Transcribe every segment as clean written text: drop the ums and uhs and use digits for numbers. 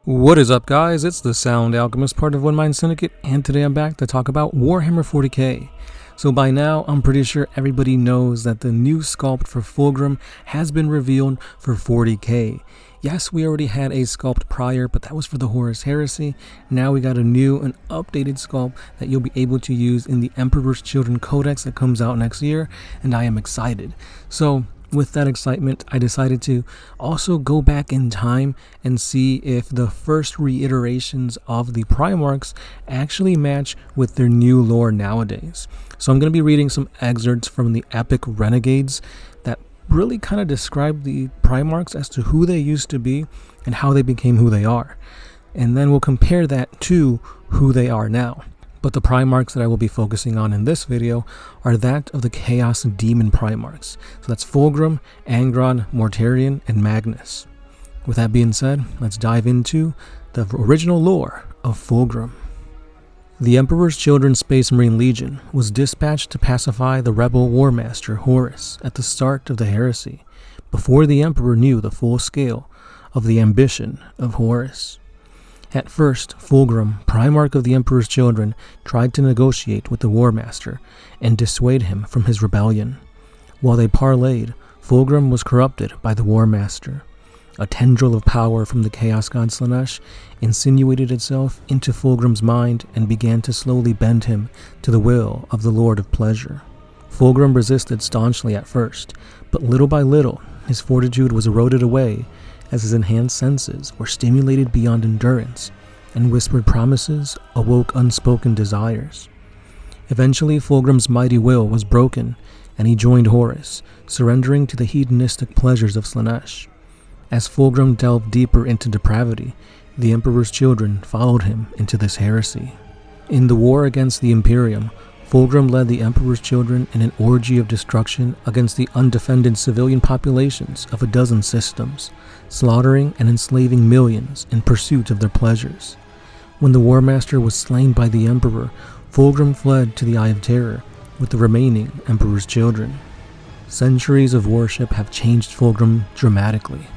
What is up, guys? It's the Sound Alchemist, part of One Mind Syndicate, and today I'm back to talk about Warhammer 40K. So by now, I'm pretty sure everybody knows that the new sculpt for Fulgrim has been revealed for 40K. Yes, we already had a sculpt prior, but that was for the Horus Heresy. Now we got a new and updated sculpt that you'll be able to use in the Emperor's Children Codex that comes out next year, and I am excited. So with that excitement, I decided to also go back in time and see if the first reiterations of the Primarchs actually match with their new lore nowadays. So I'm going to be reading some excerpts from the Epic Renegades that really kind of describe the Primarchs as to who they used to be and how they became who they are. And then we'll compare that to who they are now. But the Primarchs that I will be focusing on in this video are that of the Chaos Demon Primarchs. So that's Fulgrim, Angron, Mortarion, and Magnus. With that being said, let's dive into the original lore of Fulgrim. The Emperor's Children Space Marine Legion was dispatched to pacify the rebel War Master Horus at the start of the heresy, before the Emperor knew the full scale of the ambition of Horus. At first, Fulgrim, Primarch of the Emperor's Children, tried to negotiate with the War Master and dissuade him from his rebellion. While they parleyed, Fulgrim was corrupted by the War Master. A tendril of power from the Chaos God Slaanesh insinuated itself into Fulgrim's mind and began to slowly bend him to the will of the Lord of Pleasure. Fulgrim resisted staunchly at first, but little by little, his fortitude was eroded away as his enhanced senses were stimulated beyond endurance, and whispered promises awoke unspoken desires. Eventually, Fulgrim's mighty will was broken, and he joined Horus, surrendering to the hedonistic pleasures of Slaanesh. As Fulgrim delved deeper into depravity, the Emperor's Children followed him into this heresy. In the war against the Imperium, Fulgrim led the Emperor's Children in an orgy of destruction against the undefended civilian populations of a dozen systems, slaughtering and enslaving millions in pursuit of their pleasures. When the War Master was slain by the Emperor, Fulgrim fled to the Eye of Terror with the remaining Emperor's Children. Centuries of worship have changed Fulgrim dramatically.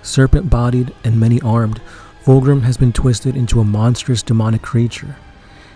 Serpent-bodied and many-armed, Fulgrim has been twisted into a monstrous demonic creature.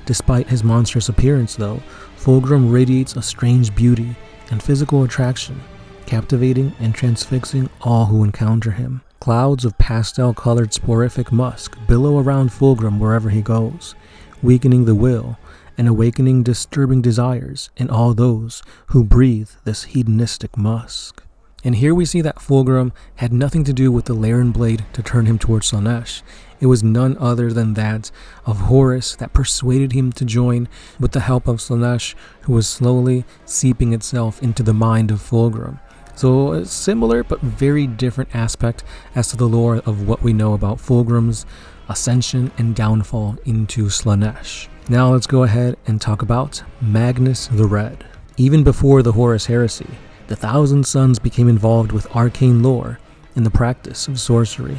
Despite his monstrous appearance, though, Fulgrim radiates a strange beauty and physical attraction, captivating and transfixing all who encounter him. Clouds of pastel-colored sporific musk billow around Fulgrim wherever he goes, weakening the will and awakening disturbing desires in all those who breathe this hedonistic musk. And here we see that Fulgrim had nothing to do with the Laren blade to turn him towards Slaanesh. It was none other than that of Horus that persuaded him to join with the help of Slaanesh, who was slowly seeping itself into the mind of Fulgrim. So a similar but very different aspect as to the lore of what we know about Fulgrim's ascension and downfall into Slaanesh. Now let's go ahead and talk about Magnus the Red. Even before the Horus Heresy, the Thousand Sons became involved with arcane lore and the practice of sorcery.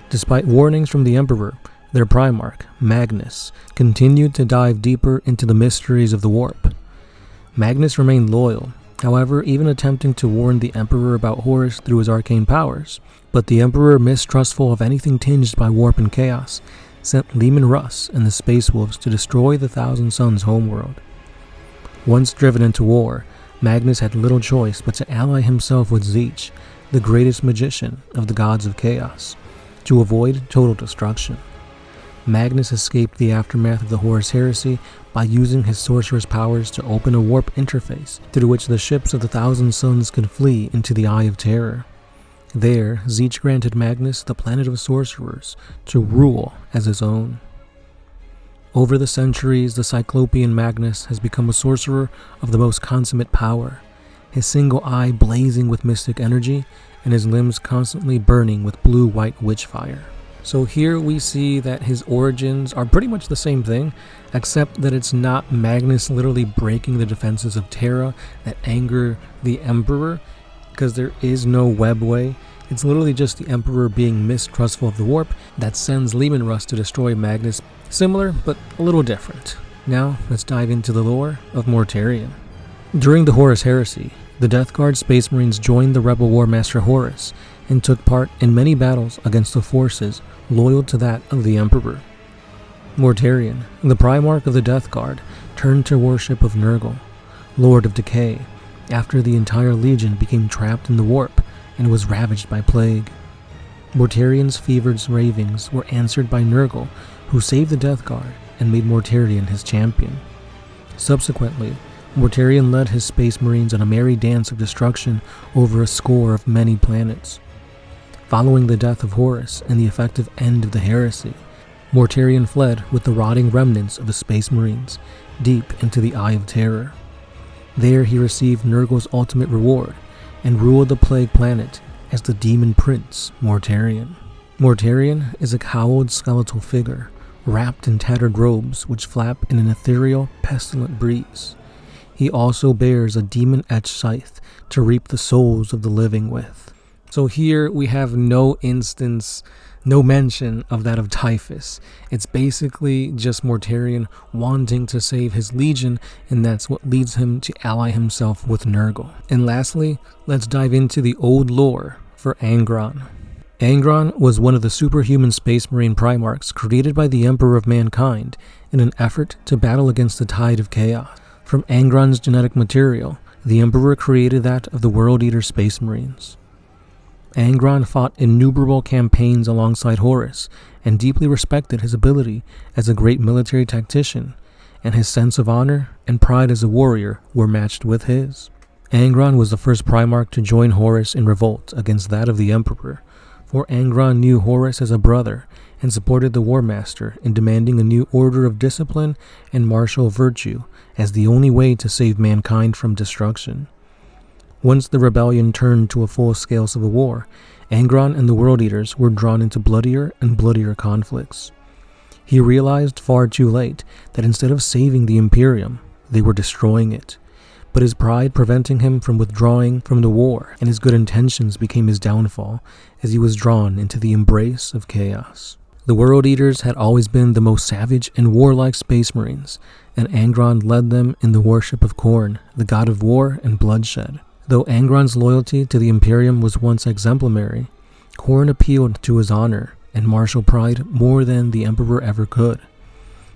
Despite warnings from the Emperor, their Primarch, Magnus, continued to dive deeper into the mysteries of the warp. Magnus remained loyal, however, even attempting to warn the Emperor about Horus through his arcane powers. But the Emperor, mistrustful of anything tinged by warp and chaos, sent Leman Russ and the Space Wolves to destroy the Thousand Sons' homeworld. Once driven into war, Magnus had little choice but to ally himself with Tzeentch, the greatest magician of the gods of chaos, to avoid total destruction. Magnus escaped the aftermath of the Horus Heresy by using his sorcerer's powers to open a warp interface through which the ships of the Thousand Sons could flee into the Eye of Terror. There, Tzeentch granted Magnus the planet of sorcerers to rule as his own. Over the centuries, the Cyclopean Magnus has become a sorcerer of the most consummate power, his single eye blazing with mystic energy and his limbs constantly burning with blue-white witch fire. So here we see that his origins are pretty much the same thing, except that it's not Magnus literally breaking the defenses of Terra that anger the Emperor, because there is no webway. It's literally just the Emperor being mistrustful of the warp that sends Leman Russ to destroy Magnus. Similar, but a little different. Now, let's dive into the lore of Mortarion. During the Horus Heresy, the Death Guard Space Marines joined the rebel War Master Horus and took part in many battles against the forces loyal to that of the Emperor. Mortarion, the Primarch of the Death Guard, turned to worship of Nurgle, Lord of Decay, after the entire legion became trapped in the warp and was ravaged by plague. Mortarion's fevered ravings were answered by Nurgle, who saved the Death Guard and made Mortarion his champion. Subsequently, Mortarion led his Space Marines on a merry dance of destruction over a score of many planets. Following the death of Horus and the effective end of the heresy, Mortarion fled with the rotting remnants of the Space Marines deep into the Eye of Terror. There he received Nurgle's ultimate reward and ruled the Plague Planet as the Demon Prince Mortarion. Mortarion is a cowled skeletal figure, wrapped in tattered robes which flap in an ethereal, pestilent breeze. He also bears a demon-etched scythe to reap the souls of the living with. So here we have no mention of that of Typhus. It's basically just Mortarion wanting to save his legion, and that's what leads him to ally himself with Nurgle. And lastly, let's dive into the old lore for Angron. Angron was one of the superhuman Space Marine Primarchs created by the Emperor of Mankind in an effort to battle against the tide of chaos. From Angron's genetic material, the Emperor created that of the World Eater Space Marines. Angron fought innumerable campaigns alongside Horus and deeply respected his ability as a great military tactician, and his sense of honor and pride as a warrior were matched with his. Angron was the first Primarch to join Horus in revolt against that of the Emperor, for Angron knew Horus as a brother and supported the War Master in demanding a new order of discipline and martial virtue as the only way to save mankind from destruction. Once the rebellion turned to a full-scale civil war, Angron and the World Eaters were drawn into bloodier and bloodier conflicts. He realized far too late that instead of saving the Imperium, they were destroying it, but his pride preventing him from withdrawing from the war, and his good intentions became his downfall as he was drawn into the embrace of chaos. The World Eaters had always been the most savage and warlike Space Marines, and Angron led them in the worship of Khorne, the god of war and bloodshed. Though Angron's loyalty to the Imperium was once exemplary, Khorne appealed to his honor and martial pride more than the Emperor ever could.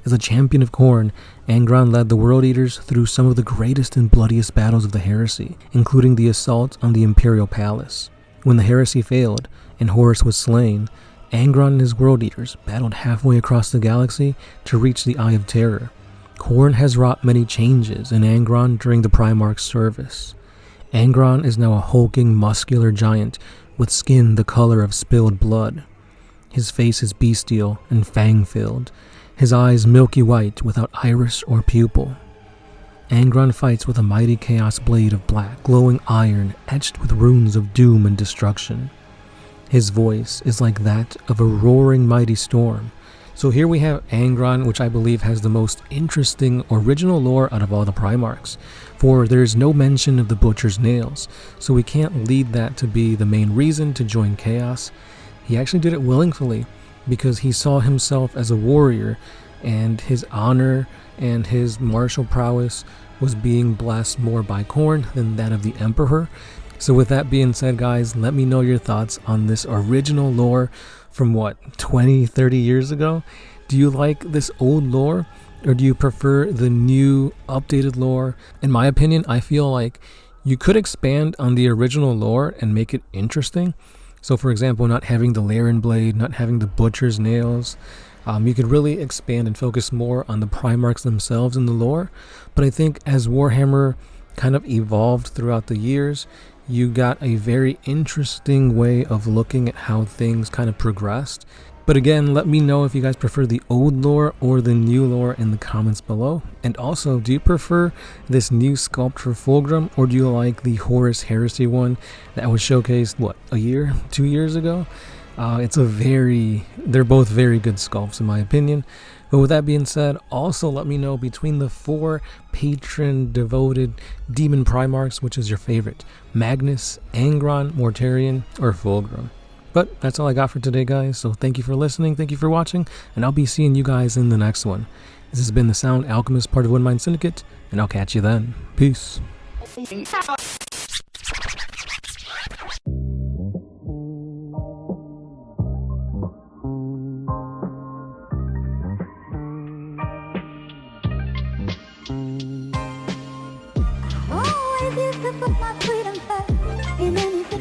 As a champion of Khorne, Angron led the World Eaters through some of the greatest and bloodiest battles of the heresy, including the assault on the Imperial Palace. When the heresy failed and Horus was slain, Angron and his World Eaters battled halfway across the galaxy to reach the Eye of Terror. Khorne has wrought many changes in Angron during the Primarch's service. Angron is now a hulking, muscular giant with skin the color of spilled blood. His face is bestial and fang-filled, his eyes milky white without iris or pupil. Angron fights with a mighty chaos blade of black, glowing iron etched with runes of doom and destruction. His voice is like that of a roaring mighty storm. So here we have Angron, which I believe has the most interesting original lore out of all the Primarchs, for there is no mention of the Butcher's Nails, so we can't lead that to be the main reason to join Chaos. He actually did it willingly because he saw himself as a warrior, and his honor and his martial prowess was being blessed more by Khorne than that of the Emperor. So with that being said, guys, let me know your thoughts on this original lore from 20, 30 years ago? Do you like this old lore, or do you prefer the new updated lore? In my opinion, I feel like you could expand on the original lore and make it interesting. So for example, not having the Laren Blade, not having the Butcher's Nails, you could really expand and focus more on the Primarchs themselves in the lore. But I think as Warhammer kind of evolved throughout the years, you got a very interesting way of looking at how things kind of progressed. But again, let me know if you guys prefer the old lore or the new lore in the comments below. And also, do you prefer this new sculpt for Fulgrim, or do you like the Horus Heresy one that was showcased, 2 years ago? They're both very good sculpts in my opinion. But with that being said, also let me know between the 4 patron devoted demon Primarchs, which is your favorite: Magnus, Angron, Mortarion, or Fulgrim. But that's all I got for today, guys. So thank you for listening, thank you for watching, and I'll be seeing you guys in the next one. This has been the Sound Alchemist, part of One Mind Syndicate, and I'll catch you then. Peace. to put my freedom first in anything